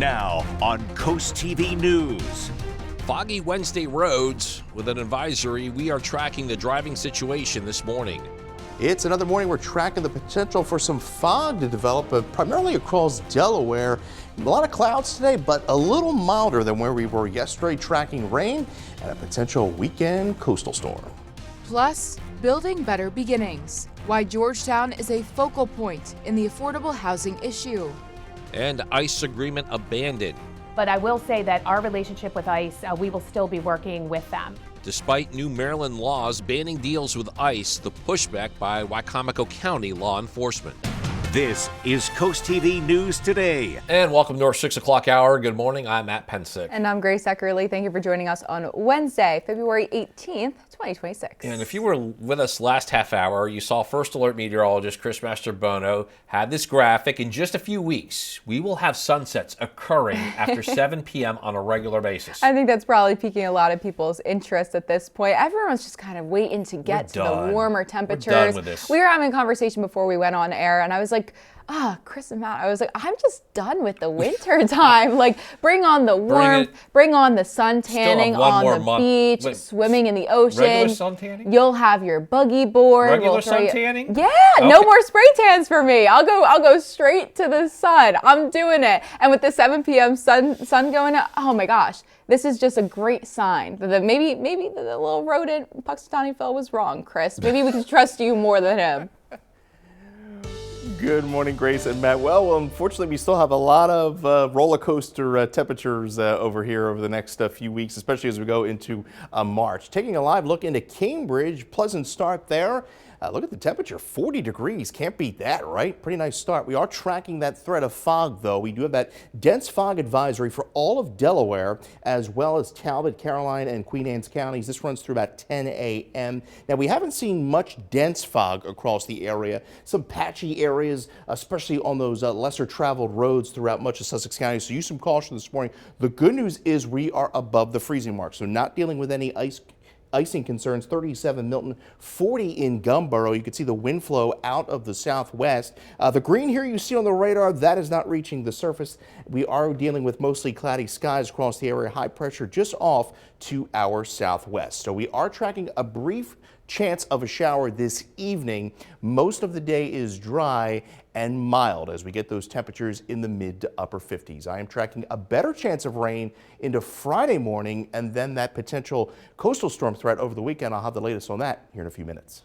Now on CoastTV News. Foggy Wednesday roads with an advisory. We are tracking the driving situation this morning. It's another morning we're tracking the potential for some fog to develop, primarily across Delaware. A lot of clouds today, but a little milder than where we were yesterday, tracking rain and a potential weekend coastal storm. Plus, building better beginnings. Why Georgetown is a focal point in the affordable housing issue. And ICE agreement abandoned. But I will say that our relationship with ICE, we will still be working with them. Despite new Maryland laws banning deals with ICE, the pushback by Wicomico County law enforcement. This is CoastTV News Today. And welcome to our 6 o'clock hour. Good morning. I'm Matt Pensick. And I'm Grace Eckerly. Thank you for joining us on Wednesday, February 18th, 2026. And if you were with us last half hour, you saw First Alert meteorologist Chris Mastrobono had this graphic. In just a few weeks, we will have sunsets occurring after 7 p.m. on a regular basis. I think that's probably piquing a lot of people's interest at this point. Everyone's just kind of waiting to get to the warmer temperatures. We're done with this. We were having a conversation before we went on air, and I was like, Chris and Matt, I was like, I'm just done with the winter time. Like, bring on the warmth, bring on the sun tanning on the beach, swimming in the ocean. Regular sun tanning? You'll have your buggy board. Regular sun tanning? Yeah, okay. No more spray tans for me. I'll go straight to the sun. I'm doing it. And with the 7 p.m. sun going up, oh my gosh, this is just a great sign. Maybe the little rodent Puxatawny Phil was wrong, Chris. Maybe we can trust you more than him. Good morning, Grace and Matt. Well, unfortunately, we still have a lot of roller coaster temperatures over here over the next few weeks, especially as we go into March. Taking a live look into Cambridge, pleasant start there. Look at the temperature, 40 degrees. Can't beat that, right? Pretty nice start. We are tracking that threat of fog, though. We do have that dense fog advisory for all of Delaware, as well as Talbot, Caroline, and Queen Anne's counties. This runs through about 10 a.m. Now, we haven't seen much dense fog across the area. Some patchy areas, especially on those lesser traveled roads throughout much of Sussex County. So use some caution this morning. The good news is we are above the freezing mark, so not dealing with any icing concerns. 37 Milton, 40 in Gumboro. You can see the wind flow out of the southwest. The green here you see on the radar, that is not reaching the surface. We are dealing with mostly cloudy skies across the area. High pressure just off to our southwest. So we are tracking a brief chance of a shower this evening. Most of the day is dry and mild as we get those temperatures in the mid to upper 50s. I am tracking a better chance of rain into Friday morning, and then that potential coastal storm threat over the weekend. I'll have the latest on that here in a few minutes.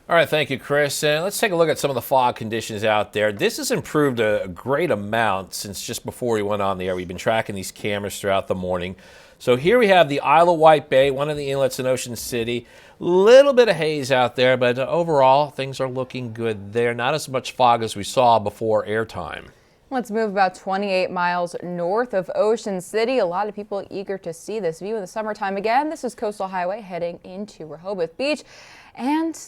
All right, thank you, Chris. And let's take a look at some of the fog conditions out there. This has improved a great amount since just before we went on the air. We've been tracking these cameras throughout the morning. So here we have the Isle of Wight Bay, one of the inlets in Ocean City. Little bit of haze out there, but overall things are looking good there. Not as much fog as we saw before airtime. Let's move about 28 miles north of Ocean City. A lot of people eager to see this view in the summertime again. This is Coastal Highway heading into Rehoboth Beach, and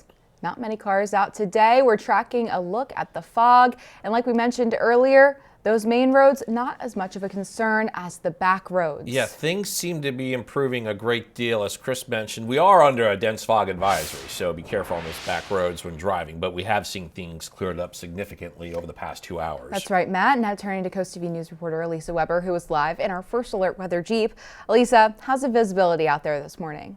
not many cars out today. We're tracking a look at the fog, and like we mentioned earlier, those main roads, not as much of a concern as the back roads. Yeah, things seem to be improving a great deal. As Chris mentioned, we are under a dense fog advisory, so be careful on those back roads when driving. But we have seen things cleared up significantly over the past 2 hours. That's right, Matt. Now turning to Coast TV News reporter Elisa Weber, who is live in our First Alert weather Jeep. Elisa, how's the visibility out there this morning?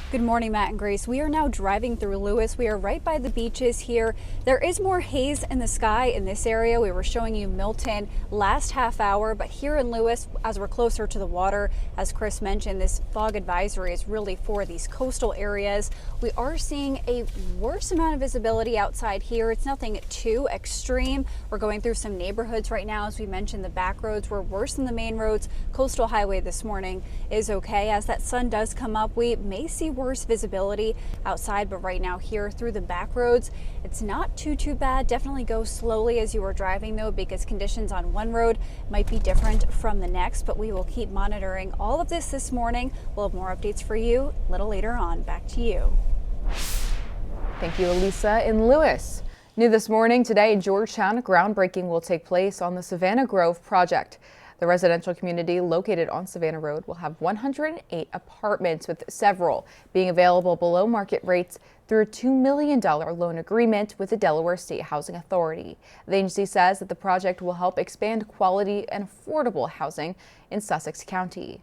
Good morning, Matt and Grace. We are now driving through Lewis. We are right by the beaches here. There is more haze in the sky in this area. We were showing you Milton last half hour, but here in Lewis, as we're closer to the water, as Chris mentioned, this fog advisory is really for these coastal areas. We are seeing a worse amount of visibility outside here. It's nothing too extreme. We're going through some neighborhoods right now. As we mentioned, the back roads were worse than the main roads. Coastal Highway this morning is okay. As that sun does come up, we may see worse visibility outside, but right now here through the back roads, it's not too bad. Definitely go slowly as you are driving though, because conditions on one road might be different from the next, but we will keep monitoring all of this morning. We'll have more updates for you a little later on. Back to you. Thank you, Elisa. In Lewis. New this morning, today in Georgetown, groundbreaking will take place on the Savannah Grove Project. The residential community located on Savannah Road will have 108 apartments, with several being available below market rates. through a $2 million loan agreement with the Delaware State Housing Authority. The agency says that the project will help expand quality and affordable housing in Sussex County.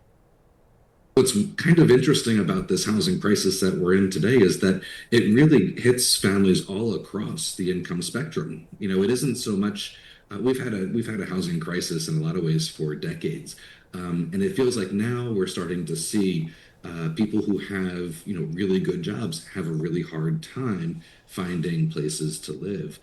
What's kind of interesting about this housing crisis that we're in today is that it really hits families all across the income spectrum. You know, it isn't so much, we've had a housing crisis in a lot of ways for decades. And it feels like now we're starting to see people who have, you know, really good jobs have a really hard time finding places to live.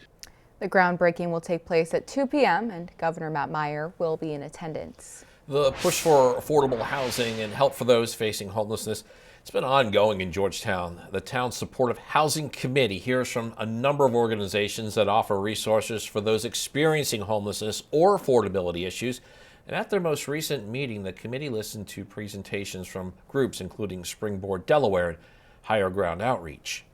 The groundbreaking will take place at 2 p.m. and Governor Matt Meyer will be in attendance. The push for affordable housing and help for those facing homelessness, it's been ongoing in Georgetown. The town's Supportive Housing Committee hears from a number of organizations that offer resources for those experiencing homelessness or affordability issues. And at their most recent meeting, the committee listened to presentations from groups including Springboard Delaware and Higher Ground Outreach.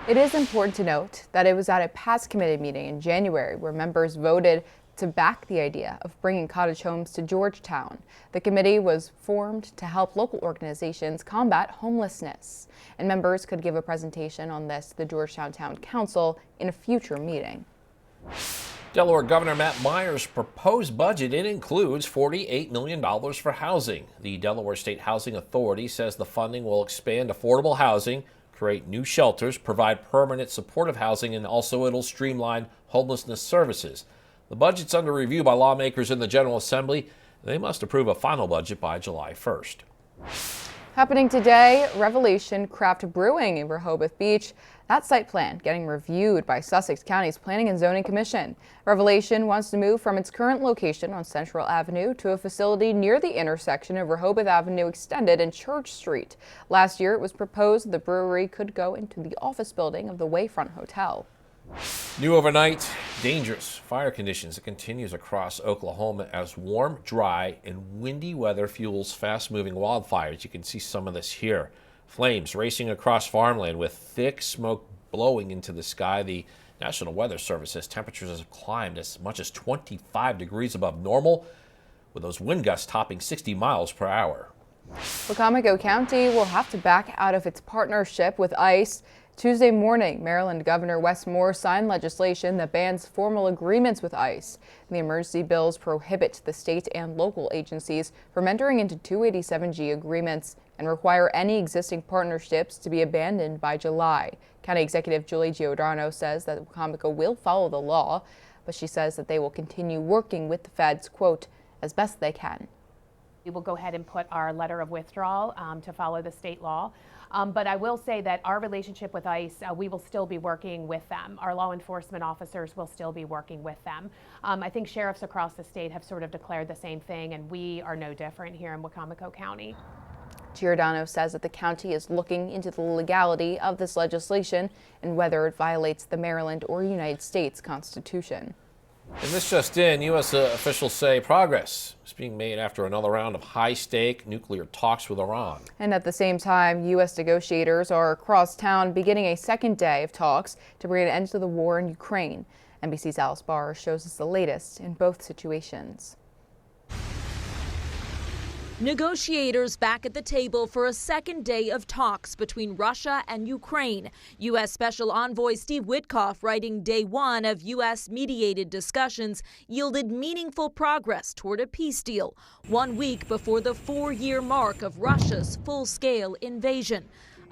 It is important to note that it was at a past committee meeting in January where members voted to back the idea of bringing cottage homes to Georgetown. The committee was formed to help local organizations combat homelessness, and members could give a presentation on this to the Georgetown Town Council in a future meeting. Delaware Governor Matt Meyer's proposed budget, it includes $48 million for housing. The Delaware State Housing Authority says the funding will expand affordable housing, create new shelters, provide permanent supportive housing, and also it'll streamline homelessness services. The budget's under review by lawmakers in the General Assembly. They must approve a final budget by July 1st. Happening today, Revelation Craft Brewing in Rehoboth Beach. That site plan getting reviewed by Sussex County's Planning and Zoning Commission. Revelation wants to move from its current location on Central Avenue to a facility near the intersection of Rehoboth Avenue Extended and Church Street. Last year, it was proposed the brewery could go into the office building of the Wayfront Hotel. New overnight, dangerous fire conditions. It continues across Oklahoma as warm, dry, and windy weather fuels fast-moving wildfires. You can see some of this here. Flames racing across farmland with thick smoke blowing into the sky. The National Weather Service says temperatures have climbed as much as 25 degrees above normal, with those wind gusts topping 60 miles per hour. Wacomico County will have to back out of its partnership with ICE. Tuesday morning, Maryland Governor Wes Moore signed legislation that bans formal agreements with ICE. The emergency bills prohibit the state and local agencies from entering into 287G agreements and require any existing partnerships to be abandoned by July. County Executive Julie Giordano says that Wacomico will follow the law, but she says that they will continue working with the feds, quote, as best they can. We will go ahead and put our letter of withdrawal to follow the state law. But I will say that our relationship with ICE, we will still be working with them. Our law enforcement officers will still be working with them. I think sheriffs across the state have sort of declared the same thing, and we are no different here in Wacomico County. Giordano says that the county is looking into the legality of this legislation and whether it violates the Maryland or United States Constitution. And this just in, U.S. officials say progress is being made after another round of high-stake nuclear talks with Iran. And at the same time, U.S. negotiators are across town beginning a second day of talks to bring an end to the war in Ukraine. NBC's Alice Barr shows us the latest in both situations. Negotiators back at the table for a second day of talks between Russia and Ukraine. U.S. Special Envoy Steve Witkoff writing day one of U.S.-mediated discussions yielded meaningful progress toward a peace deal, 1 week before the 4-year mark of Russia's full-scale invasion.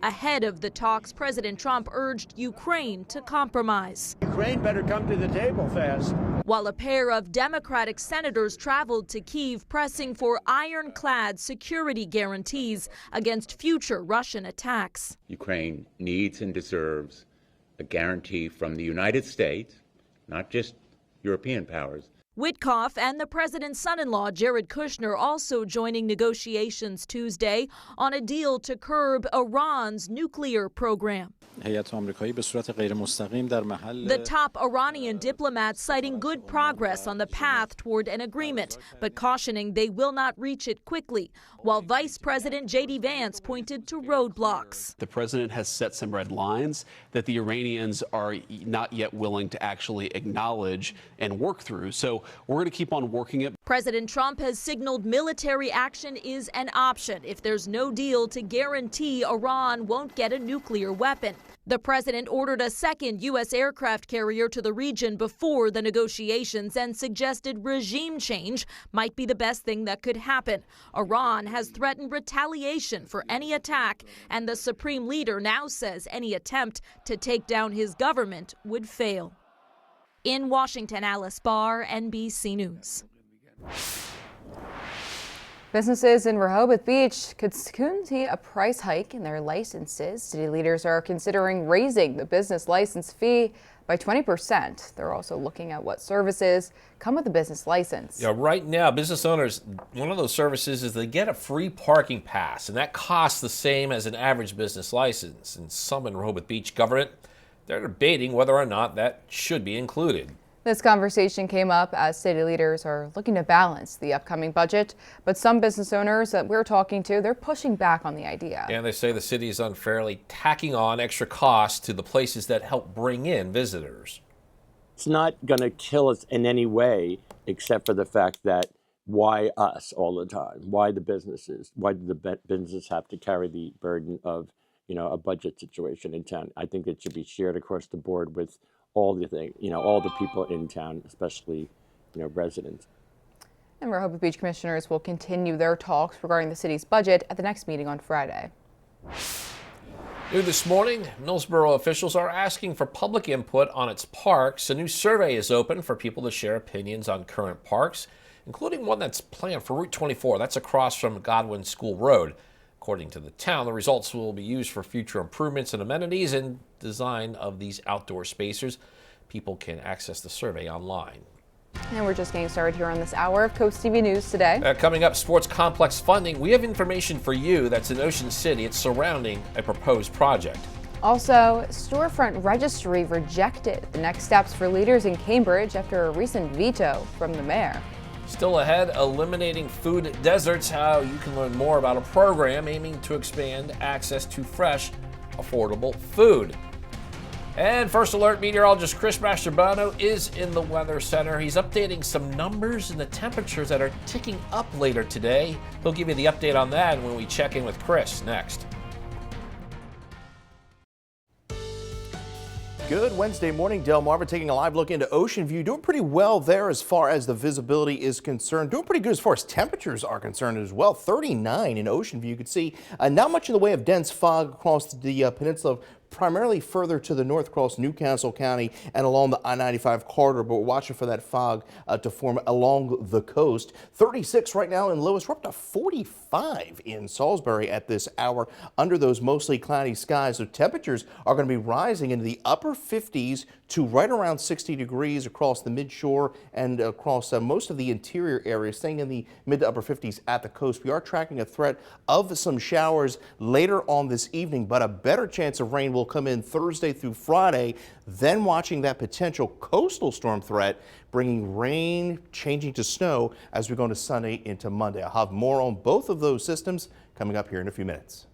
Ahead of the talks, President Trump urged Ukraine to compromise. Ukraine better come to the table fast. While a pair of Democratic senators traveled to Kyiv pressing for ironclad security guarantees against future Russian attacks. Ukraine needs and deserves a guarantee from the United States, not just European powers. Witkoff and the president's son-in-law, Jared Kushner, also joining negotiations Tuesday on a deal to curb Iran's nuclear program. The top Iranian diplomat citing good progress on the path toward an agreement, but cautioning they will not reach it quickly, while Vice President J.D. Vance pointed to roadblocks. The president has set some red lines that the Iranians are not yet willing to actually acknowledge and work through. So So we're going to keep on working it. President Trump has signaled military action is an option if there's no deal to guarantee Iran won't get a nuclear weapon. The president ordered a second U.S. aircraft carrier to the region before the negotiations and suggested regime change might be the best thing that could happen. Iran has threatened retaliation for any attack, and the supreme leader now says any attempt to take down his government would fail. In Washington, Alice Barr, NBC News. Businesses in Rehoboth Beach could soon see a price hike in their licenses. City leaders are considering raising the business license fee by 20%. They're also looking at what services come with a business license. Yeah, right now, business owners, one of those services is they get a free parking pass, and that costs the same as an average business license. And some in Rehoboth Beach government, they're debating whether or not that should be included. This conversation came up as city leaders are looking to balance the upcoming budget, but some business owners that we're talking to, they're pushing back on the idea. And they say the city is unfairly tacking on extra costs to the places that help bring in visitors. It's not going to kill us in any way, except for the fact that why us all the time? Why the businesses? Why do the businesses have to carry the burden of, a budget situation in town? I think it should be shared across the board with all the all the people in town, especially, residents. And Rehoboth Beach commissioners will continue their talks regarding the city's budget at the next meeting on Friday. New this morning, Millsboro officials are asking for public input on its parks. A new survey is open for people to share opinions on current parks, including one that's planned for Route 24. That's across from Godwin School Road. According to the town, the results will be used for future improvements and amenities and design of these outdoor spacers. People can access the survey online. And we're just getting started here on this hour of CoastTV News today. Coming up, sports complex funding. We have information for you that's in Ocean City. It's surrounding a proposed project. Also, storefront registry rejected. The next steps for leaders in Cambridge after a recent veto from the mayor. Still ahead, eliminating food deserts, how you can learn more about a program aiming to expand access to fresh, affordable food. And first alert, meteorologist Chris Mastrobono is in the Weather Center. He's updating some numbers and the temperatures that are ticking up later today. He'll give you the update on that when we check in with Chris next. Good Wednesday morning, Delmarva taking a live look into Ocean View. Doing pretty well there as far as the visibility is concerned. Doing pretty good as far as temperatures are concerned as well. 39 in Ocean View. You can see not much in the way of dense fog across the peninsula, primarily further to the north across Newcastle County and along the I-95 corridor, but we're watching for that fog to form along the coast. 36 right now in Lewis. We're up to 45 in Salisbury at this hour under those mostly cloudy skies. So temperatures are going to be rising into the upper 50s to right around 60 degrees across the midshore and across most of the interior areas, staying in the mid to upper 50s at the coast. We are tracking a threat of some showers later on this evening, but a better chance of rain will come in Thursday through Friday, then watching that potential coastal storm threat, bringing rain changing to snow as we go into Sunday into Monday. I'll have more on both of those systems coming up here in a few minutes.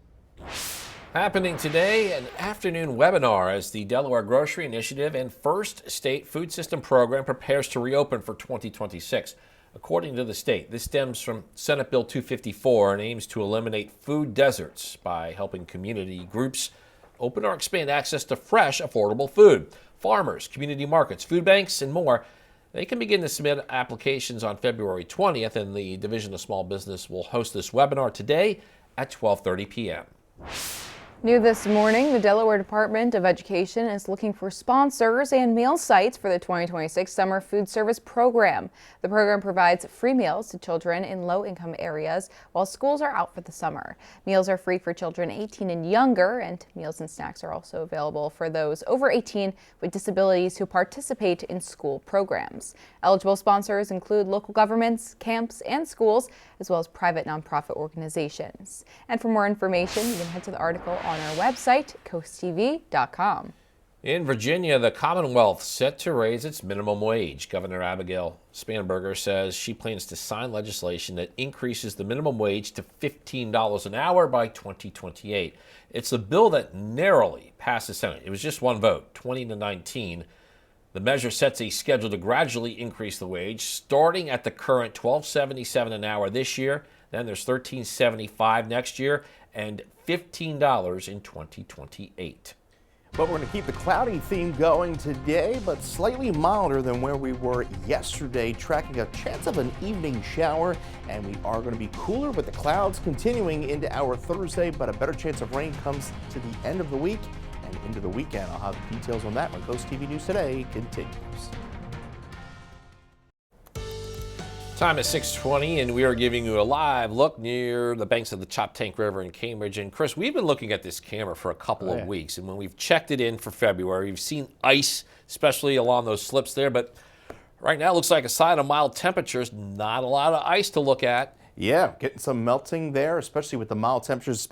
Happening today, an afternoon webinar as the Delaware Grocery Initiative and First State Food System Program prepares to reopen for 2026. According to the state, this stems from Senate Bill 254 and aims to eliminate food deserts by helping community groups open or expand access to fresh, affordable food. Farmers, community markets, food banks, and more, they can begin to submit applications on February 20th, and the Division of Small Business will host this webinar today at 12:30 p.m. New this morning, the Delaware Department of Education is looking for sponsors and meal sites for the 2026 Summer Food Service Program. The program provides free meals to children in low-income areas while schools are out for the summer. Meals are free for children 18 and younger, and meals and snacks are also available for those over 18 with disabilities who participate in school programs. Eligible sponsors include local governments, camps, and schools, as well as private nonprofit organizations. And for more information, you can head to the article on our website, coasttv.com. In Virginia, the Commonwealth set to raise its minimum wage. Governor Abigail Spanberger says she plans to sign legislation that increases the minimum wage to $15 an hour by 2028. It's a bill that narrowly passed the Senate. It was just one vote, 20 to 19. The measure sets a schedule to gradually increase the wage, starting at the current $12.77 an hour this year. Then there's $13.75 next year and $15 in 2028. But we're going to keep the cloudy theme going today, but slightly milder than where we were yesterday, tracking a chance of an evening shower. And we are going to be cooler with the clouds continuing into our Thursday, but a better chance of rain comes to the end of the week and into the weekend. I'll have details on that when CoastTV News Today continues. Time is 6:20, and we are giving you a live look near the banks of the Choptank River in Cambridge. And Chris, we've been looking at this camera for a couple of weeks, and when we've checked it in for February, we've seen ice, especially along those slips there. But right now, it looks like a sign of mild temperatures. Not a lot of ice to look at. Yeah, getting some melting there, especially with the mild temperatures,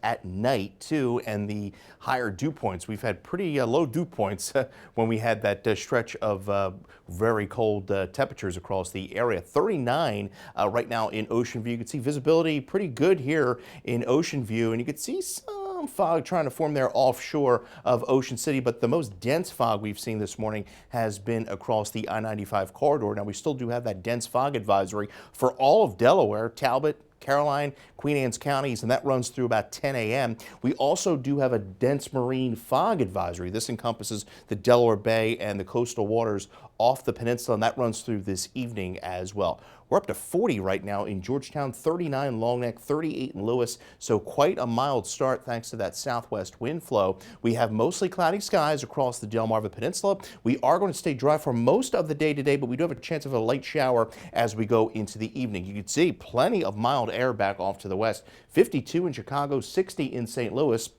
at night too, and the higher dew points. We've had pretty low dew points when we had that stretch of very cold temperatures across the area. 39 right now in Ocean View. You can see visibility pretty good here in Ocean View, and you can see some fog trying to form there offshore of Ocean City, but the most dense fog we've seen this morning has been across the I-95 corridor. Now, we still do have that dense fog advisory for all of Delaware, Talbot, Caroline, Queen Anne's counties, and that runs through about 10 a.m. We also do have a dense marine fog advisory. This encompasses the Delaware Bay and the coastal waters off the peninsula, and that runs through this evening as well. We're up to 40 right now in Georgetown, 39 Long Neck, 38 in Lewis, so quite a mild start thanks to that southwest wind flow. We have mostly cloudy skies across the Delmarva Peninsula. We are going to stay dry for most of the day today, but we do have a chance of a light shower as we go into the evening. You can see plenty of mild air back off to the west. 52 in Chicago, 60 in St. Louis.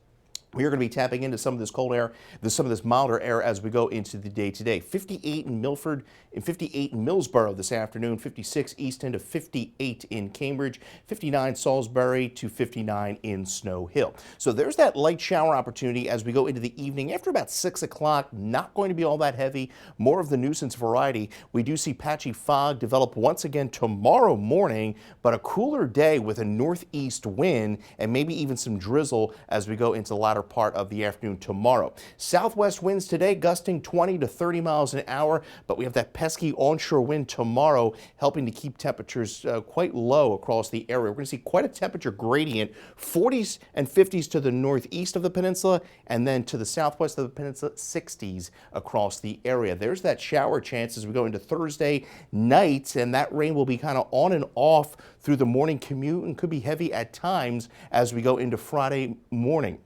We are going to be tapping into some of this cold air, some of this milder air as we go into the day today. 58 in Milford and 58 in Millsboro this afternoon, 56 Easton to 58 in Cambridge, 59 Salisbury to 59 in Snow Hill. So there's that light shower opportunity as we go into the evening. After about 6 o'clock, not going to be all that heavy, more of the nuisance variety. We do see patchy fog develop once again tomorrow morning, but a cooler day with a northeast wind and maybe even some drizzle as we go into the latter part of the afternoon tomorrow. Southwest winds today gusting 20 to 30 miles an hour, but we have that pesky onshore wind tomorrow helping to keep temperatures quite low across the area. We're going to see quite a temperature gradient, 40s and 50s to the northeast of the peninsula, and then to the southwest of the peninsula, 60s across the area. There's that shower chance as we go into Thursday night, and that rain will be kind of on and off through the morning commute and could be heavy at times as we go into Friday morning.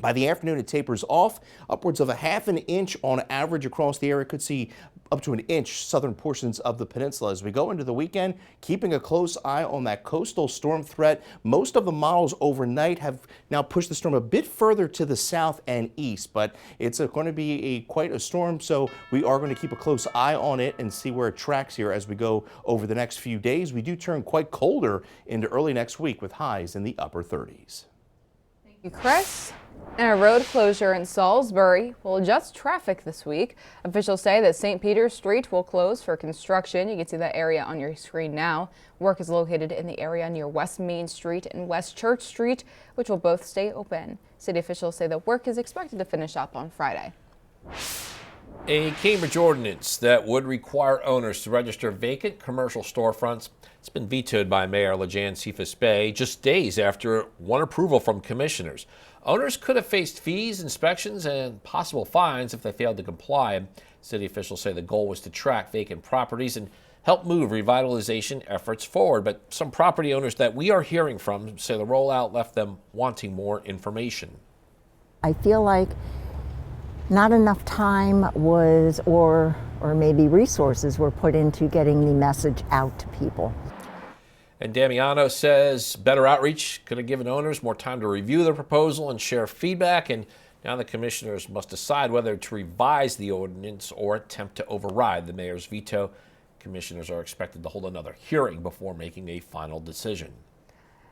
By the afternoon, it tapers off, upwards of a half an inch on average across the area. Could see up to an inch southern portions of the peninsula. As we go into the weekend, keeping a close eye on that coastal storm threat. Most of the models overnight have now pushed the storm a bit further to the south and east, but it's going to be quite a storm, so we are going to keep a close eye on it and see where it tracks here as we go over the next few days. We do turn quite colder into early next week with highs in the upper 30s. Thank you, Chris. And a road closure in Salisbury will adjust traffic this week. Officials say that St. Peter's Street will close for construction. You can see that area on your screen now. Work is located in the area near West Main Street and West Church Street, which will both stay open. City officials say the work is expected to finish up on Friday. A Cambridge ordinance that would require owners to register vacant commercial storefronts. It's been vetoed by Mayor LaJan Cephas-Bay just days after it won approval from commissioners. Owners could have faced fees, inspections, and possible fines if they failed to comply. City officials say the goal was to track vacant properties and help move revitalization efforts forward. But some property owners that we are hearing from say the rollout left them wanting more information. I feel like not enough time was, or maybe resources were put into getting the message out to people. And Damiano says better outreach could have given owners more time to review the proposal and share feedback. And now the commissioners must decide whether to revise the ordinance or attempt to override the mayor's veto. Commissioners are expected to hold another hearing before making a final decision.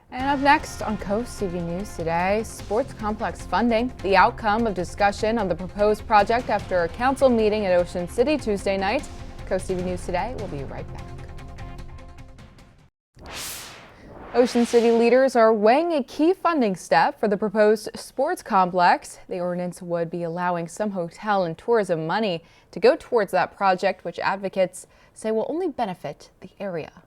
And up next on CoastTV News today, sports complex funding, the outcome of discussion on the proposed project after a council meeting at Ocean City Tuesday night. CoastTV News today will be right back. Ocean City leaders are weighing a key funding step for the proposed sports complex. The ordinance would be allowing some hotel and tourism money to go towards that project, which advocates say will only benefit the area.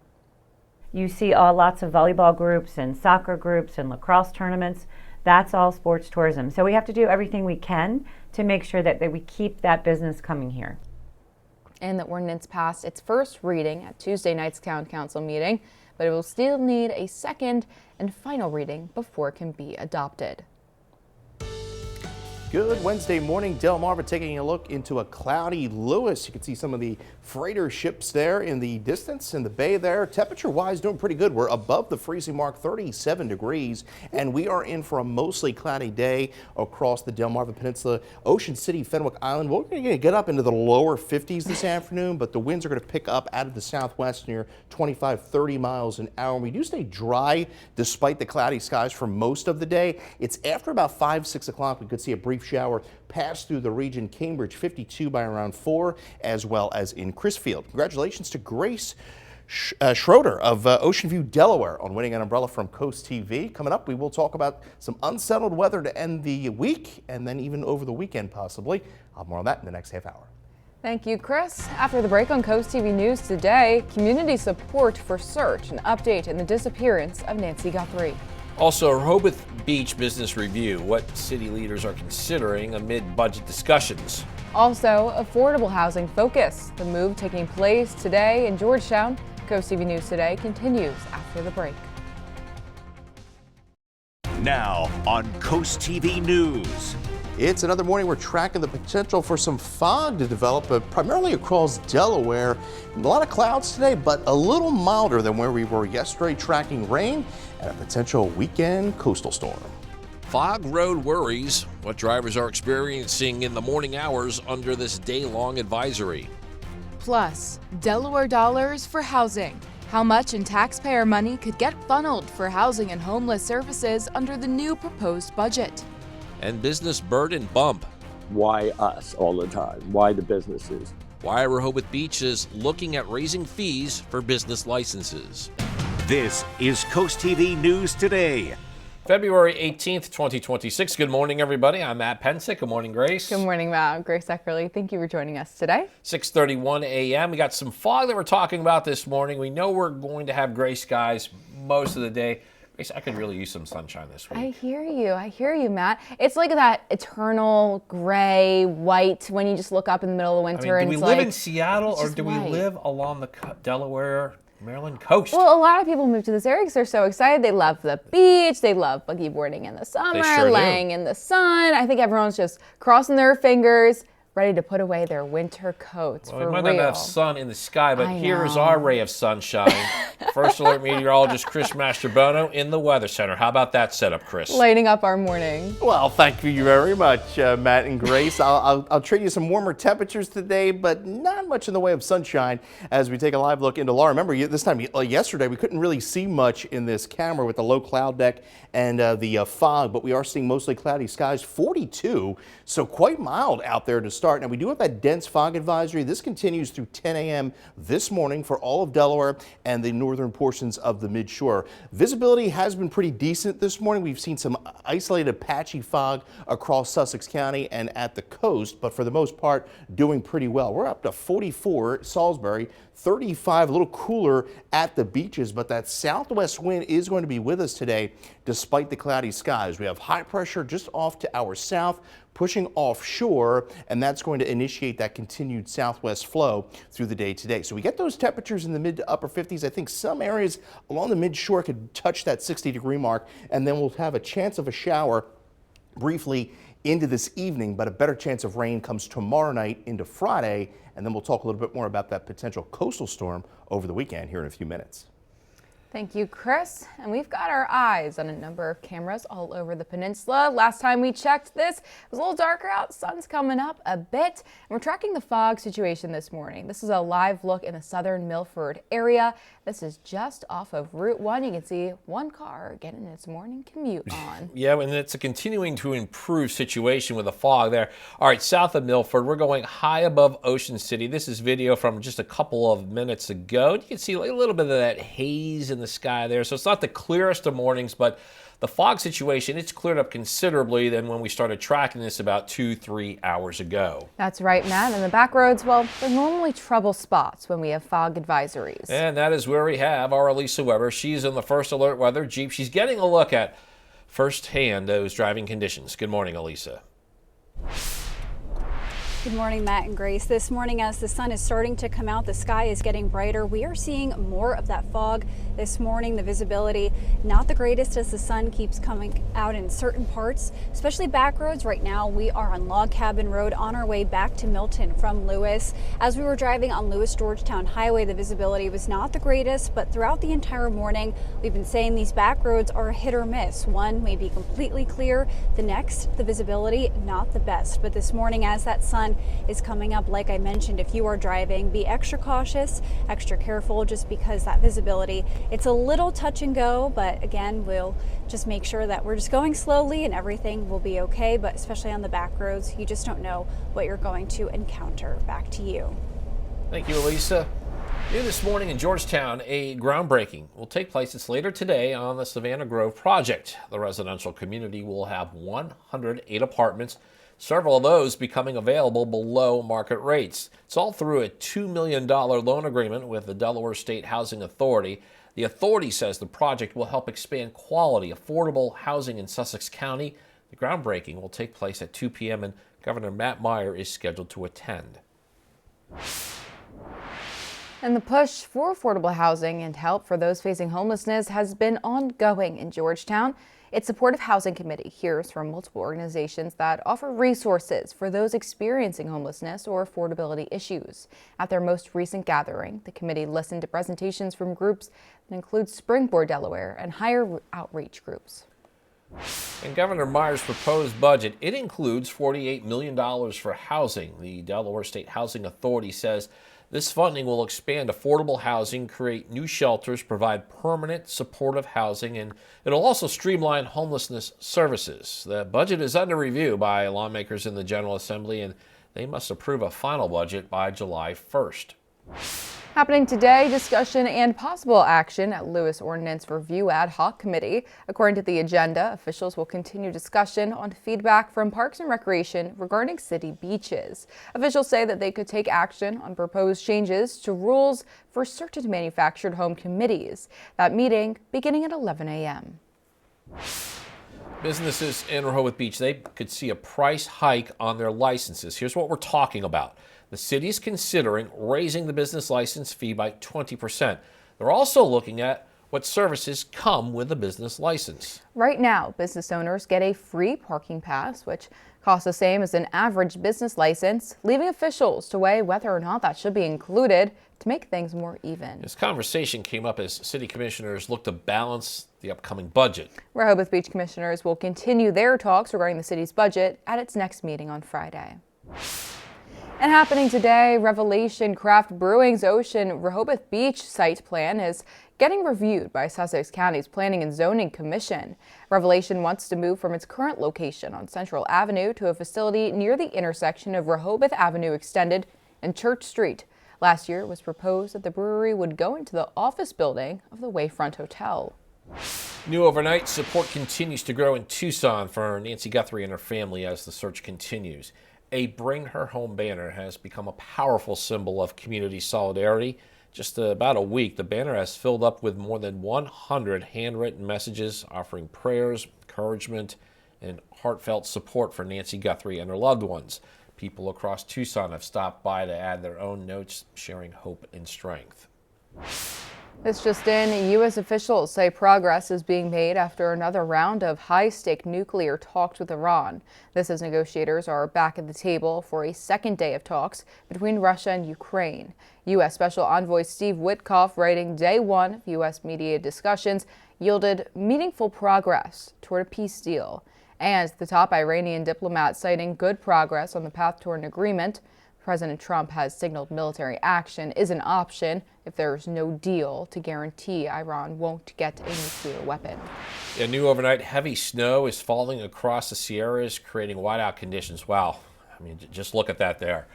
You see lots of volleyball groups and soccer groups and lacrosse tournaments. That's all sports tourism. So we have to do everything we can to make sure that we keep that business coming here. And the ordinance passed its first reading at Tuesday night's town council meeting, but it will still need a second and final reading before it can be adopted. Good Wednesday morning. Delmarva taking a look into a cloudy Lewis. You can see some of the freighter ships there in the distance in the bay there. Temperature-wise, doing pretty good. We're above the freezing mark, 37 degrees, and we are in for a mostly cloudy day across the Delmarva Peninsula. Ocean City, Fenwick Island, we're going to get up into the lower 50s this afternoon, but the winds are going to pick up out of the southwest near 25, 30 miles an hour. And we do stay dry despite the cloudy skies for most of the day. It's after about 5, 6 o'clock we could see a brief shower pass through the region. Cambridge 52 by around 4, as well as in Crisfield. Congratulations to Grace Schroeder of Ocean View, Delaware, on winning an umbrella from CoastTV. Coming up, we will talk about some unsettled weather to end the week and then even over the weekend possibly. I'll have more on that in the next half hour. Thank you, Chris. After the break on CoastTV News today, community support for search, an update in the disappearance of Nancy Guthrie. Also, Rehoboth Beach Business Review, what city leaders are considering amid budget discussions. Also, affordable housing focus, the move taking place today in Georgetown. CoastTV News Today continues after the break. Now on CoastTV News. It's another morning we're tracking the potential for some fog to develop, primarily across Delaware. A lot of clouds today, but a little milder than where we were yesterday, tracking rain and a potential weekend coastal storm. Fog road worries, what drivers are experiencing in the morning hours under this day-long advisory. Plus, Delaware dollars for housing. How much in taxpayer money could get funneled for housing and homeless services under the new proposed budget? And business burden bump. Why us all the time? Why the businesses? Why Rehoboth Beach is looking at raising fees for business licenses. This is CoastTV News Today. February 18th, 2026. Good morning, everybody. I'm Matt Pensick. Good morning, Grace. Good morning, Matt. Grace Eckerly. Thank you for joining us today. 6:31 a.m. We got some fog that we're talking about this morning. We know we're going to have gray skies most of the day. Grace, I could really use some sunshine this week. I hear you, Matt. It's like that eternal gray, white, when you just look up in the middle of the winter. Do we live in Seattle or do we live along the Delaware, Maryland coast? Well, a lot of people move to this area because they're so excited. They love the beach. They love boogie boarding in the summer, laying in the sun. I think everyone's just crossing their fingers, ready to put away their winter coats. Well, we might not have sun in the sky, but here's our ray of sunshine. First Alert meteorologist Chris Mastrobono in the Weather Center. How about that setup, Chris? Lighting up our morning. Well, thank you very much, Matt and Grace. I'll trade you some warmer temperatures today, but not much in the way of sunshine as we take a live look into Laura. Remember, this time yesterday, we couldn't really see much in this camera with the low cloud deck and the fog, but we are seeing mostly cloudy skies, 42, so quite mild out there to start. Now, we do have that dense fog advisory. This continues through 10 a.m. this morning for all of Delaware and the northern portions of the midshore. Visibility has been pretty decent this morning. We've seen some isolated patchy fog across Sussex County and at the coast, but for the most part, doing pretty well. We're up to 44 at Salisbury, 35, a little cooler at the beaches, but that southwest wind is going to be with us today despite the cloudy skies. We have high pressure just off to our south, pushing offshore, and that's going to initiate that continued southwest flow through the day today. So we get those temperatures in the mid to upper 50s. I think some areas along the midshore could touch that 60-degree mark, and then we'll have a chance of a shower briefly into this evening, but a better chance of rain comes tomorrow night into Friday, and then we'll talk a little bit more about that potential coastal storm over the weekend here in a few minutes. Thank you, Chris. And we've got our eyes on a number of cameras all over the peninsula. Last time we checked this, it was a little darker out. Sun's coming up a bit. And we're tracking the fog situation this morning. This is a live look in the southern Milford area. This is just off of Route 1. You can see one car getting its morning commute on. Yeah, and it's a continuing to improve situation with the fog there. All right, south of Milford, we're going high above Ocean City. This is video from just a couple of minutes ago. You can see a little bit of that haze in in the sky there. So it's not the clearest of mornings, but the fog situation, it's cleared up considerably than when we started tracking this about 2-3 hours ago. That's right, Matt. And the back roads, well, they're normally trouble spots when we have fog advisories. And that is where we have our Elisa Weber. She's in the First Alert Weather Jeep. She's getting a look at firsthand those driving conditions. Good morning, Elisa. Good morning, Matt and Grace. This morning, as the sun is starting to come out, the sky is getting brighter. We are seeing more of that fog this morning. The visibility not the greatest as the sun keeps coming out in certain parts, especially back roads. Right now, we are on Log Cabin Road on our way back to Milton from Lewis. As we were driving on Lewis-Georgetown Highway, the visibility was not the greatest, but throughout the entire morning, we've been saying these back roads are hit or miss. One may be completely clear, the next, the visibility not the best. But this morning, as that sun is coming up, like I mentioned, if you are driving, be extra cautious, extra careful, just because that visibility, it's a little touch and go, but again, we'll just make sure that we're just going slowly and everything will be okay. But especially on the back roads, you just don't know what you're going to encounter. Back to you. Thank you, Elisa. New this morning in Georgetown, a groundbreaking will take place. It's later today on the Savannah Grove Project. The residential community will have 108 apartments, several of those becoming available below market rates. It's all through a $2 million loan agreement with the Delaware State Housing Authority. The authority says the project will help expand quality, affordable housing in Sussex County. The groundbreaking will take place at 2 p.m. and Governor Matt Meyer is scheduled to attend. And the push for affordable housing and help for those facing homelessness has been ongoing in Georgetown. Its Supportive Housing Committee hears from multiple organizations that offer resources for those experiencing homelessness or affordability issues. At their most recent gathering, the committee listened to presentations from groups that include Springboard Delaware and higher outreach groups. In Governor Meyer's proposed budget, it includes $48 million for housing. The Delaware State Housing Authority says this funding will expand affordable housing, create new shelters, provide permanent supportive housing, and it'll also streamline homelessness services. The budget is under review by lawmakers in the General Assembly, and they must approve a final budget by July 1st. Happening today, discussion and possible action at Lewis Ordinance Review Ad Hoc Committee. According to the agenda, officials will continue discussion on feedback from Parks and Recreation regarding city beaches. Officials say that they could take action on proposed changes to rules for certain manufactured home committees. That meeting beginning at 11 a.m. Businesses in Rehoboth Beach, they could see a price hike on their licenses. Here's what we're talking about. The city is considering raising the business license fee by 20%. They're also looking at what services come with a business license. Right now, business owners get a free parking pass, which costs the same as an average business license, leaving officials to weigh whether or not that should be included to make things more even. This conversation came up as city commissioners look to balance the upcoming budget. Rehoboth Beach commissioners will continue their talks regarding the city's budget at its next meeting on Friday. And happening today, Revelation Craft Brewing's Ocean Rehoboth Beach site plan is getting reviewed by Sussex County's Planning and Zoning Commission. Revelation wants to move from its current location on Central Avenue to a facility near the intersection of Rehoboth Avenue Extended and Church Street. Last year, it was proposed that the brewery would go into the office building of the Wayfront Hotel. New overnight support continues to grow in Tucson for Nancy Guthrie and her family as the search continues. A Bring Her Home banner has become a powerful symbol of community solidarity. Just about a week, the banner has filled up with more than 100 handwritten messages offering prayers, encouragement, and heartfelt support for Nancy Guthrie and her loved ones. People across Tucson have stopped by to add their own notes, sharing hope and strength. This just in, U.S. officials say progress is being made after another round of high-stake nuclear talks with Iran. This as negotiators are back at the table for a second day of talks between Russia and Ukraine. U.S. Special Envoy Steve Witkoff writing day one of U.S. mediated discussions yielded meaningful progress toward a peace deal. And the top Iranian diplomat citing good progress on the path toward an agreement. President Trump has signaled military action is an option if there is no deal to guarantee Iran won't get a nuclear weapon. A new overnight heavy snow is falling across the Sierras, creating whiteout conditions. Wow, I mean, just look at that there.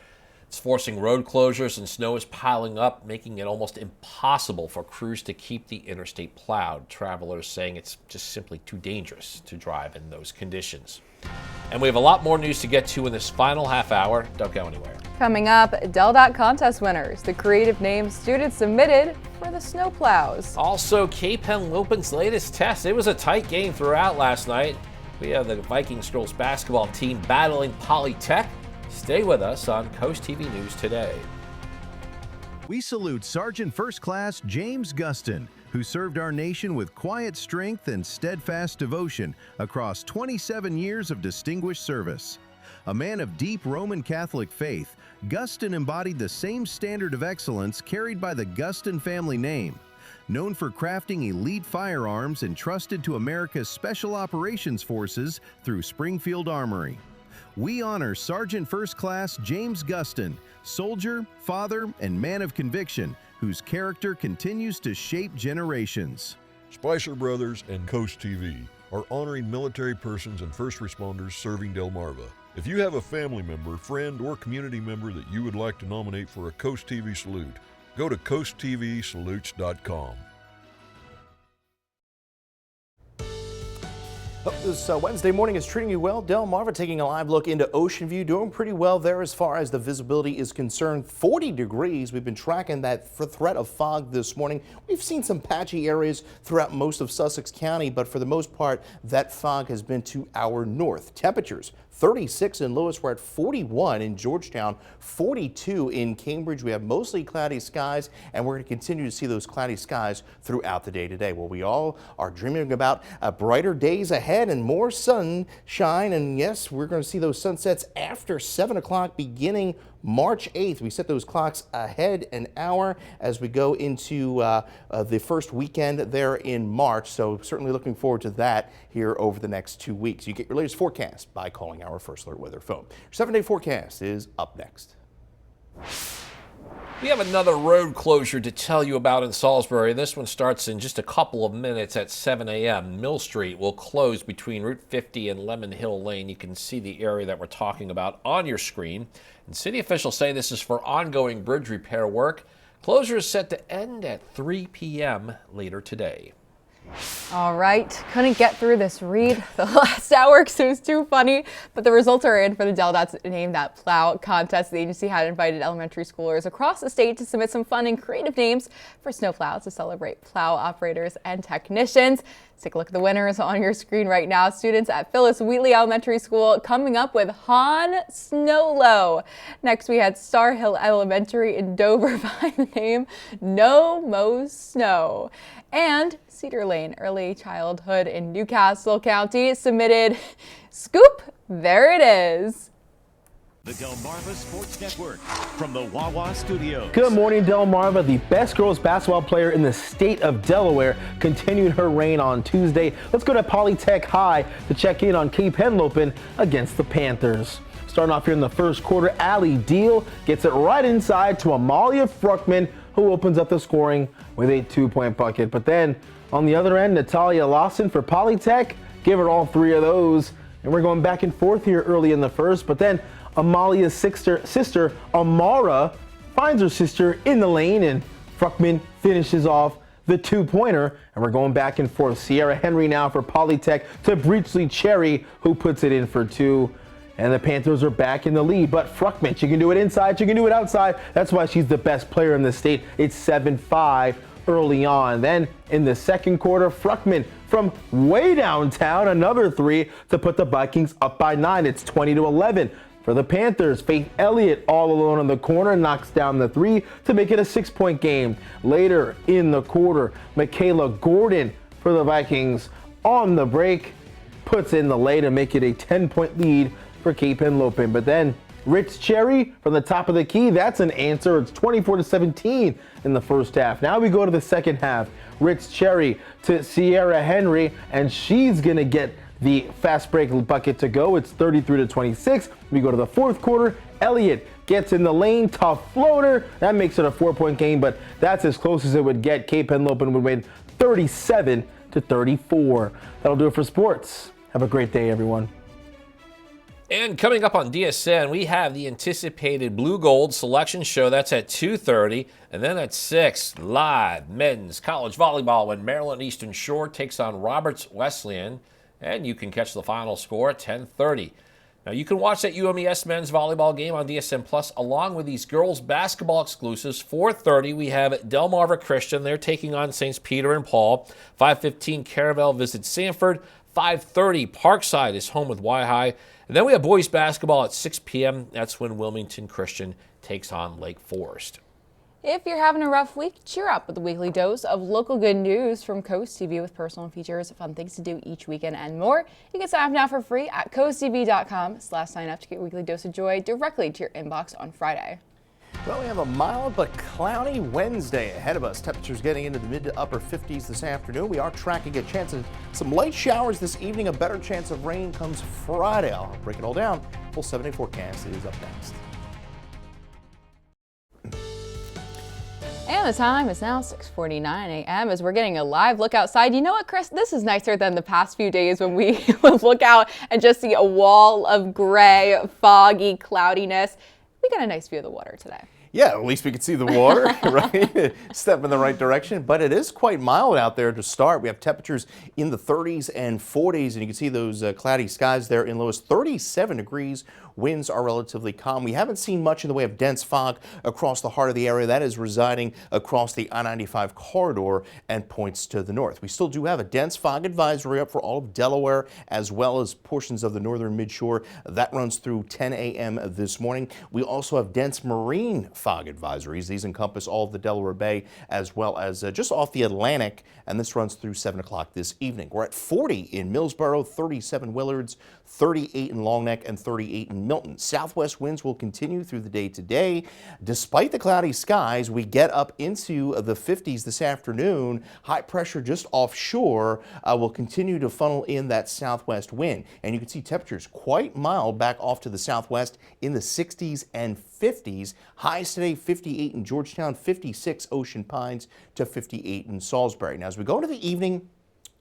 It's forcing road closures, and snow is piling up, making it almost impossible for crews to keep the interstate plowed. Travelers saying it's just simply too dangerous to drive in those conditions. And we have a lot more news to get to in this final half hour. Don't go anywhere. Coming up, Del.Dot contest winners, the creative names students submitted for the snowplows. Also, Cape Henlopen's latest test. It was a tight game throughout last night. We have the Vikings girls basketball team battling Polytech. Stay with us on Coast TV News Today. We salute Sergeant First Class James Guston, who served our nation with quiet strength and steadfast devotion across 27 years of distinguished service. A man of deep Roman Catholic faith, Guston embodied the same standard of excellence carried by the Guston family name. Known for crafting elite firearms entrusted to America's Special Operations Forces through Springfield Armory. We honor Sergeant First Class James Guston, soldier, father, and man of conviction, whose character continues to shape generations. Spicer Brothers and Coast TV are honoring military persons and first responders serving Delmarva. If you have a family member, friend, or community member that you would like to nominate for a Coast TV salute, go to coasttvsalutes.com. Hope this Wednesday morning is treating you well. Delmarva taking a live look into Ocean View, doing pretty well there as far as the visibility is concerned. 40 degrees. We've been tracking that threat of fog this morning. We've seen some patchy areas throughout most of Sussex County, but for the most part, that fog has been to our north. Temperatures 36 in Lewis. We're at 41 in Georgetown, 42 in Cambridge. We have mostly cloudy skies, and we're going to continue to see those cloudy skies throughout the day today. Well, we all are dreaming about brighter days ahead and more sunshine. And yes, we're going to see those sunsets after 7 o'clock beginning March 8th. We set those clocks ahead an hour as we go into the first weekend there in March. So certainly looking forward to that here over the next 2 weeks. You get your latest forecast by calling our First Alert Weather phone. Your 7-day forecast is up next. We have another road closure to tell you about in Salisbury. This one starts in just a couple of minutes at 7 a.m. Mill Street will close between Route 50 and Lemon Hill Lane. You can see the area that we're talking about on your screen. And city officials say this is for ongoing bridge repair work. Closure is set to end at 3 p.m. later today. All right, couldn't get through this read the last hour because it was too funny, but the results are in for the Del.Dot's Name That Plow contest. The agency had invited elementary schoolers across the state to submit some fun and creative names for snowplows to celebrate plow operators and technicians. Let's take a look at the winners on your screen right now. Students at Phyllis Wheatley Elementary School coming up with Han Snowlow. Next, we had Star Hill Elementary in Dover by the name No Mo's Snow. And Cedar Lane Early Childhood in Newcastle County submitted Scoop. There it is. The Delmarva Sports Network from the Wawa Studios. Good morning, Delmarva. The best girls basketball player in the state of Delaware continued her reign on Tuesday. Let's go to Polytech High to check in on Cape Henlopen against the Panthers. Starting off here in the first quarter, Allie Deal gets it right inside to Amalia Fruckman, who opens up the scoring with a 2-point bucket. But then on the other end, Natalia Lawson for Polytech, give her all 3 of those. And we're going back and forth here early in the first, but then Amalia's sister Amara finds her sister in the lane, and Fruckman finishes off the 2-pointer. And we're going back and forth. Sierra Henry now for Polytech to Breachley Cherry, who puts it in for 2. And the Panthers are back in the lead, but Fruckman, she can do it inside, she can do it outside. That's why she's the best player in the state. It's 7-5 early on. Then in the second quarter, Fruckman from way downtown, another 3 to put the Vikings up by 9. It's 20-11. For the Panthers, Faith Elliott all alone in the corner knocks down the 3 to make it a 6-point game. Later in the quarter, Michaela Gordon for the Vikings on the break puts in the lay to make it a 10-point lead for Cape Henlopen. But then Rich Cherry from the top of the key, that's an answer. It's 24-17 in the first half. Now we go to the second half. Rich Cherry to Sierra Henry, and she's gonna get the fast break bucket to go. It's 33-26. We go to the fourth quarter. Elliott gets in the lane, tough floater. That makes it a 4-point game, but that's as close as it would get. Cape Henlopen would win 37-34. That'll do it for sports. Have a great day, everyone. And coming up on DSN, we have the anticipated Blue Gold Selection Show. That's at 2:30. And then at 6, live men's college volleyball when Maryland Eastern Shore takes on Roberts Wesleyan. And you can catch the final score at 10:30. Now, you can watch that UMES men's volleyball game on DSN Plus along with these girls basketball exclusives. 4:30, we have Delmarva Christian. They're taking on St. Peter and Paul. 5:15, Caravel visits Sanford. 5:30, Parkside is home with Y-High. And then we have boys basketball at 6 p.m. That's when Wilmington Christian takes on Lake Forest. If you're having a rough week, cheer up with a weekly dose of local good news from Coast TV with personal features, fun things to do each weekend, and more. You can sign up now for free at coasttv.com/sign up to get a weekly dose of joy directly to your inbox on Friday. Well, we have a mild but cloudy Wednesday ahead of us. Temperatures getting into the mid to upper 50s this afternoon. We are tracking a chance of some light showers this evening. A better chance of rain comes Friday. I'll break it all down. Full 7-day forecast is up next. And the time is now 6:49 a.m. as we're getting a live look outside. You know what, Chris? This is nicer than the past few days when we would look out and just see a wall of gray, foggy cloudiness. We got a nice view of the water today. Yeah, at least we can see the water, right? Step in the right direction, but it is quite mild out there to start. We have temperatures in the 30s and 40s, and you can see those cloudy skies there in Lewis. 37 degrees. Winds are relatively calm. We haven't seen much in the way of dense fog across the heart of the area. That is residing across the I-95 corridor and points to the north. We still do have a dense fog advisory up for all of Delaware as well as portions of the northern midshore. That runs through 10 a.m. this morning. We also have dense marine fog advisories. These encompass all of the Delaware Bay as well as just off the Atlantic, and this runs through 7 o'clock this evening. We're at 40 in Millsboro, 37 Willards, 38 in Longneck, and 38 in Milton. Southwest winds will continue through the day today. Despite the cloudy skies, we get up into the 50s this afternoon. High pressure just offshore will continue to funnel in that southwest wind. And you can see temperatures quite mild back off to the southwest in the 60s and 50s. Highs today, 58 in Georgetown, 56 Ocean Pines to 58 in Salisbury. Now, as we go into the evening,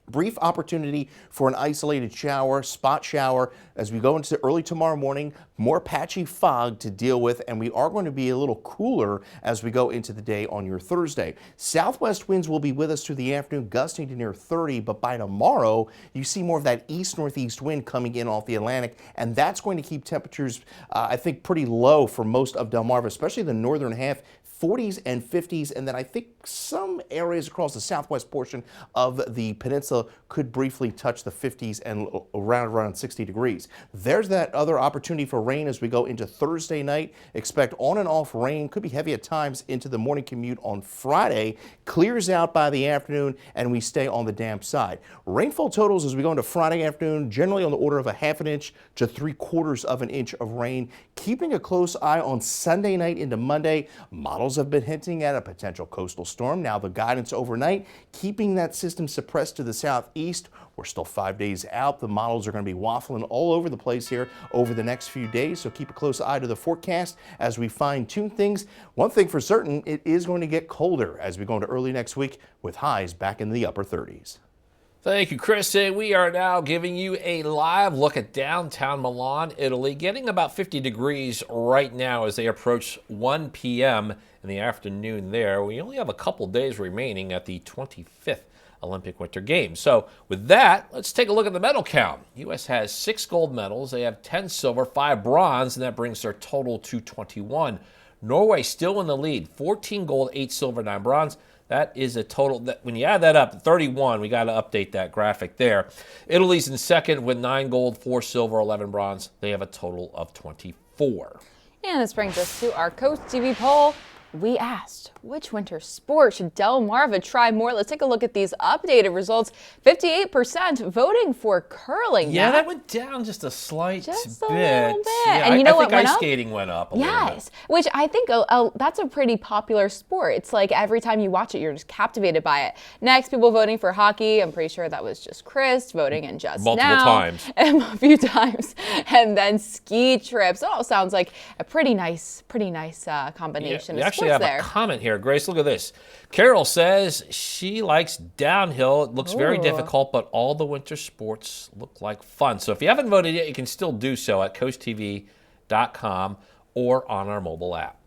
brief opportunity for an isolated shower, spot shower, as we go into early tomorrow morning. More patchy fog to deal with, and we are going to be a little cooler as we go into the day on your Thursday. Southwest winds will be with us through the afternoon, gusting to near 30, but by tomorrow, you see more of that east-northeast wind coming in off the Atlantic, and that's going to keep temperatures, I think, pretty low for most of Delmarva, especially the northern half. 40s and 50s, and then I think some areas across the southwest portion of the peninsula could briefly touch the 50s and around 60 degrees. There's that other opportunity for rain as we go into Thursday night. Expect on and off rain, could be heavy at times into the morning commute on Friday. Clears out by the afternoon, and we stay on the damp side. Rainfall totals as we go into Friday afternoon, generally on the order of a ½ inch to 3/4 of an inch of rain. Keeping a close eye on Sunday night into Monday. Models have been hinting at a potential coastal storm. Now the guidance overnight, keeping that system suppressed to the southeast. We're still 5 days out. The models are going to be waffling all over the place here over the next few days, so keep a close eye to the forecast as we fine-tune things. One thing for certain, it is going to get colder as we go into early next week with highs back in the upper 30s. Thank you, Chris. And we are now giving you a live look at downtown Milan, Italy, getting about 50 degrees right now as they approach 1 p.m. in the afternoon there. We only have a couple days remaining at the 25th Olympic Winter Games. So with that, let's take a look at the medal count. U.S. has 6 gold medals. They have 10 silver, 5 bronze, and that brings their total to 21. Norway still in the lead, 14 gold, 8 silver, 9 bronze. That is a total, that when you add that up, 31, we got to update that graphic there. Italy's in second with 9 gold, 4 silver, 11 bronze. They have a total of 24. And this brings us to our Coast TV poll. We asked, which winter sport should Delmarva try more? Let's take a look at these updated results. 58% voting for curling. Yeah, that went down just a slight bit. Little bit. Yeah, And you know I what think went ice up? skating went up a little bit. Yes, which I think that's a pretty popular sport. It's like every time you watch it, you're just captivated by it. Next, people voting for hockey. I'm pretty sure that was just Chris voting in just Multiple times. And a few times. And then ski trips. It all sounds like a pretty nice combination of sports. actually have a comment here. Grace, look at this. Carol says she likes downhill. It looks very difficult, but all the winter sports look like fun. So if you haven't voted yet, you can still do so at CoastTV.com or on our mobile app.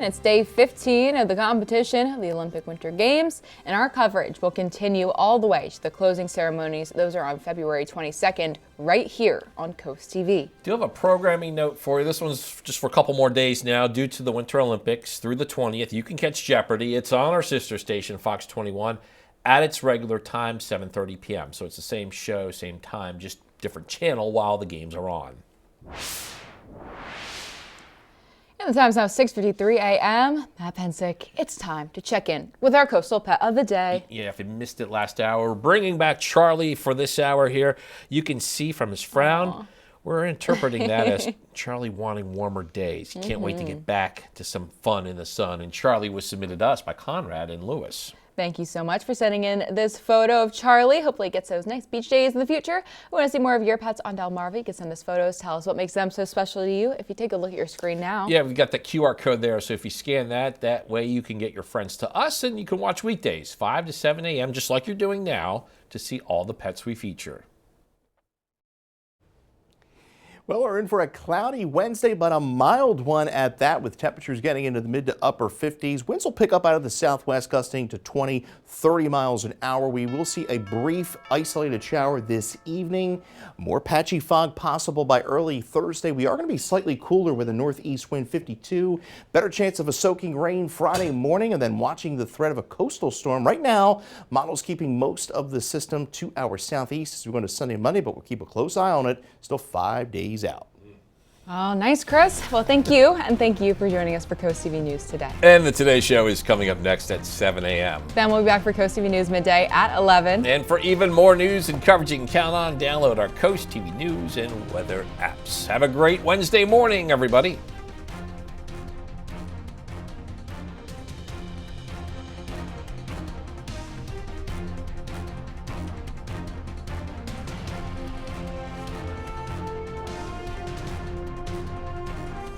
And it's day 15 of the competition, the Olympic Winter Games, and our coverage will continue all the way to the closing ceremonies. Those are on February 22nd, right here on Coast TV. Do you have a programming note for you? This one's just for a couple more days now due to the Winter Olympics through the 20th. You can catch Jeopardy! It's on our sister station, Fox 21, at its regular time, 7:30 p.m. So it's the same show, same time, just different channel while the games are on. And the time's now 6:53 a.m. Matt Pensick, it's time to check in with our coastal pet of the day. Yeah, if you missed it last hour, we're bringing back Charlie for this hour here. You can see from his frown, we're interpreting that as Charlie wanting warmer days. He can't wait to get back to some fun in the sun. And Charlie was submitted to us by Conrad and Lewis. Thank you so much for sending in this photo of Charlie. Hopefully it gets those nice beach days in the future. We want to see more of your pets on Delmarva. You can send us photos. Tell us what makes them so special to you. If you take a look at your screen now. Yeah, we've got the QR code there. So if you scan that, that way you can get your friends to us and you can watch weekdays, 5 to 7 a.m., just like you're doing now, to see all the pets we feature. Well, we're in for a cloudy Wednesday, but a mild one at that, with temperatures getting into the mid to upper 50s. Winds will pick up out of the southwest, gusting to 20, 30 miles an hour. We will see a brief isolated shower this evening. More patchy fog possible by early Thursday. We are going to be slightly cooler with a northeast wind, 52. Better chance of a soaking rain Friday morning, and then watching the threat of a coastal storm. Right now, models keeping most of the system to our southeast as we go into Sunday and Monday, but we'll keep a close eye on it. Still 5 days out. Oh, nice, Chris. Well, thank you, and thank you for joining us for Coast TV News today. And the Today Show is coming up next at 7 a.m. Then we'll be back for Coast TV News midday at 11. And for even more news and coverage, you can count on, download our Coast TV News and weather apps. Have a great Wednesday morning, everybody.